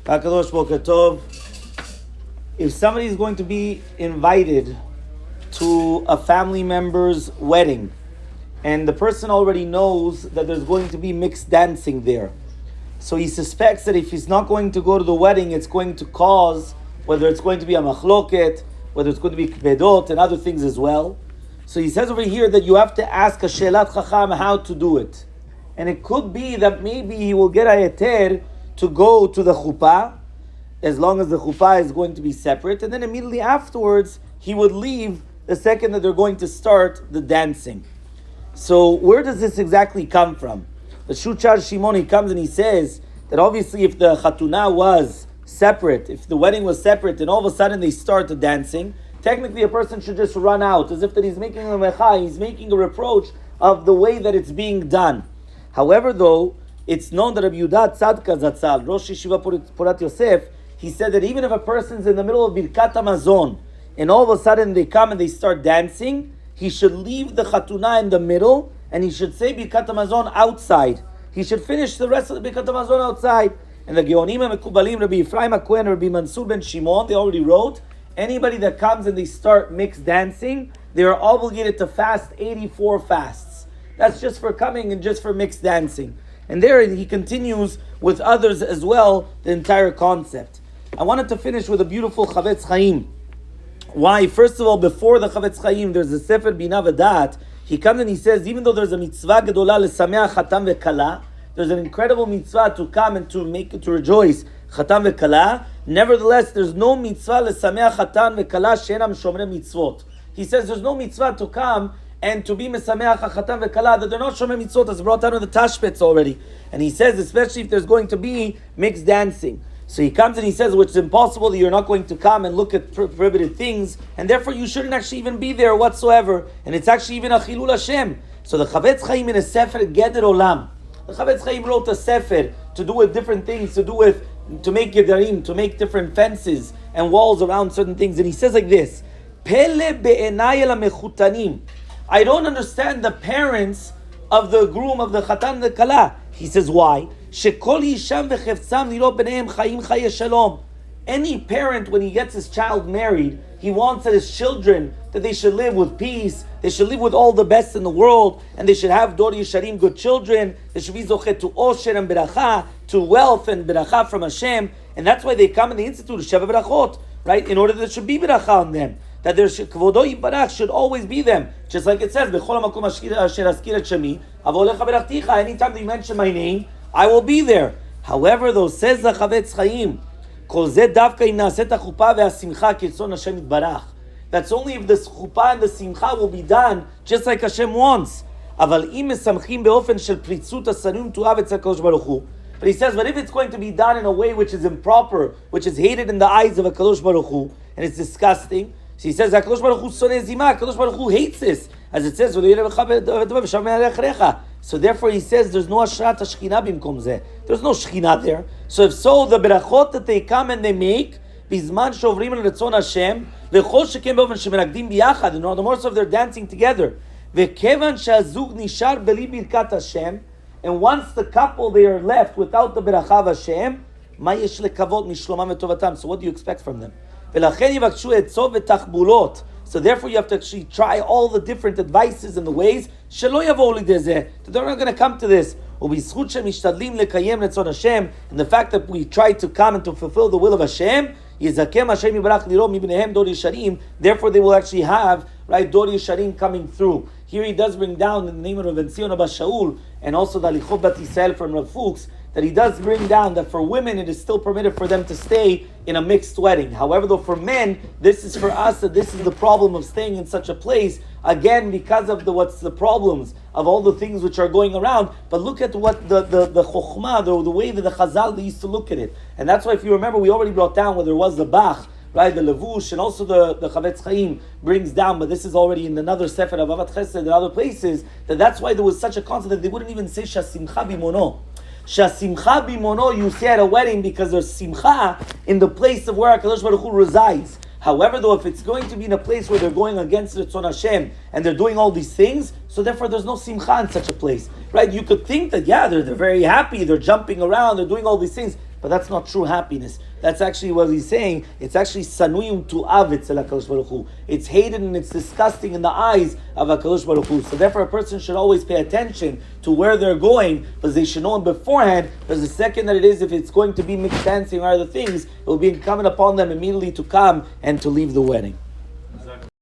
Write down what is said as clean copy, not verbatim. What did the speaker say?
Hakadosh Boker Tov. If somebody is going to be invited to a family member's wedding, and the person already knows that there's going to be mixed dancing there, so he suspects that if he's not going to go to the wedding, it's going to cause, whether it's going to be a machloket, whether it's going to be kvedot and other things as well. So he says over here that you have to ask a shelat chacham how to do it. And it could be that maybe he will get a heter to go to the chuppah, as long as the chuppah is going to be separate, and then immediately afterwards he would leave the second that they're going to start the dancing. So where does this exactly come from? The Shuchar Shimon, he comes and he says that obviously if the Chatuna was separate, if the wedding was separate, and all of a sudden they start the dancing, technically a person should just run out, as if that he's making a mecha, he's making a reproach of the way that it's being done. However, though, it's known that Rabbi Yehuda Tzadka Zatzal, Rosh Yeshiva Porat Yosef, he said that even if a person's in the middle of Birkat HaMazon, and all of a sudden they come and they start dancing, he should leave the Chatuna in the middle, and he should say Birkat HaMazon outside. He should finish the rest of the Birkat HaMazon outside. And the Geonim and Mekubalim, Rabbi Ephraim HaKohen, Rabbi Mansur ben Shimon, they already wrote, anybody that comes and they start mixed dancing, they are obligated to fast 84 fasts. That's just for coming and just for mixed dancing. And there he continues with others as well, the entire concept. I wanted to finish with a beautiful Chavetz Chaim. Why? First of all, before the Chavetz Chaim, there's a Sefer Bina V'Dat. He comes and he says, even though there's a mitzvah gedola l'sameach chatam ve'kala, there's an incredible mitzvah to come and to make it to rejoice chatam ve'kala. Nevertheless, there's no mitzvah l'sameach chatam ve'kala she'enam shomrei mitzvot. He says there's no mitzvah to come and to be mesameach chatam ve'kala that they're not shomrei mitzvot, as brought down in the Tashbetz already. And he says, especially if there's going to be mixed dancing. So he comes and he says, which is impossible that you're not going to come and look at prohibited things, and therefore you shouldn't actually even be there whatsoever. And it's actually even a chilul Hashem. So the Chavetz Chaim in a Sefer Geder Olam, the Chavetz Chaim wrote a Sefer to do with different things, to make gedarim, to make different fences and walls around certain things. And he says like this, Pele be'enay el mechutanim. I don't understand the parents of the groom, of the chatan, the kala. He says, why? Any parent, when he gets his child married, he wants that his children, that they should live with peace, they should live with all the best in the world, and they should have Dor Yesharim, good children, they should be zochet to osher and beracha, to wealth and beracha from Hashem, and that's why they come and they institute Sheva Berachot, right? In order that there should be beracha on them, that there should, Kvodo Yibarach should always be them, just like it says, B'chol hamakom asher askir et shemi, avo lecha berachticha, anytime that you mention my name, I will be there. However, though, says the Chavetz Chaim, Kol zeh davka im naaset hachuppah ve'asimcha kirtzon Hashem yitbarach. That's only if the chuppah and the simcha will be done just like Hashem wants. Aval im mesamchim beofen shel pritzut hasanum tu'av etzel HaKadosh Baruch Hu. But he says, but if it's going to be done in a way which is improper, which is hated in the eyes of HaKadosh Baruch Hu, and it's disgusting, so he says, HaKadosh Baruch Hu soneh zimah, HaKadosh Baruch Hu hates this. As it says, so therefore he says there's no Ashrat HaShechina bimkom zeh. There's no Shechina there. So if so, the berachot that they come and they make, bizman shovrim el retzon Hashem, v'chol shekem beofen shemeragdim biyachad, and all the more so if they're dancing together. V'kevan she'azug nishar beli birkat Hashem, and once the couple they are left without the beracha of Hashem, ma yesh lekavot mishlomam v'tovatam. So what do you expect from them? V'lachen yivaktshu etzot v'tachbulot. So therefore you have to actually try all the different advices and the ways that they're not going to come to this. And the fact that we try to come and to fulfill the will of Hashem, therefore they will actually have, right, Dor Yesharim coming through. Here he does bring down in the name of Rav Zion Abba Shaul and also the Alichot Bat Yisrael from Rav Fuchs, that he does bring down that for women it is still permitted for them to stay in a mixed wedding. However, though for men, this is for us that this is the problem of staying in such a place, again because of what's the problems of all the things which are going around. But look at what the chokhmah, the way that the Chazal they used to look at it. And that's why if you remember, we already brought down where there was the Bach, right, the Levush, and also the Chavetz Chaim brings down, but this is already in another Sefer of Avat Chesed and other places, that's why there was such a concept that they wouldn't even say Shasimcha bimono. Shasimcha bimono you say at a wedding because there's simcha in the place of where HaKadosh Baruch Hu resides. However, though, if it's going to be in a place where they're going against Ritzon Hashem and they're doing all these things, so therefore there's no simcha in such a place, right? You could think that, yeah, they're very happy, they're jumping around, they're doing all these things. but that's not true happiness. That's actually what he's saying. It's actually sanuyim tu avitz el HaKadosh Baruch Hu. It's hated and it's disgusting in the eyes of HaKadosh Baruch Hu. So therefore a person should always pay attention to where they're going, because they should know beforehand, because the second that it is, if it's going to be mixed dancing or other things, it will be incumbent upon them immediately to come and to leave the wedding.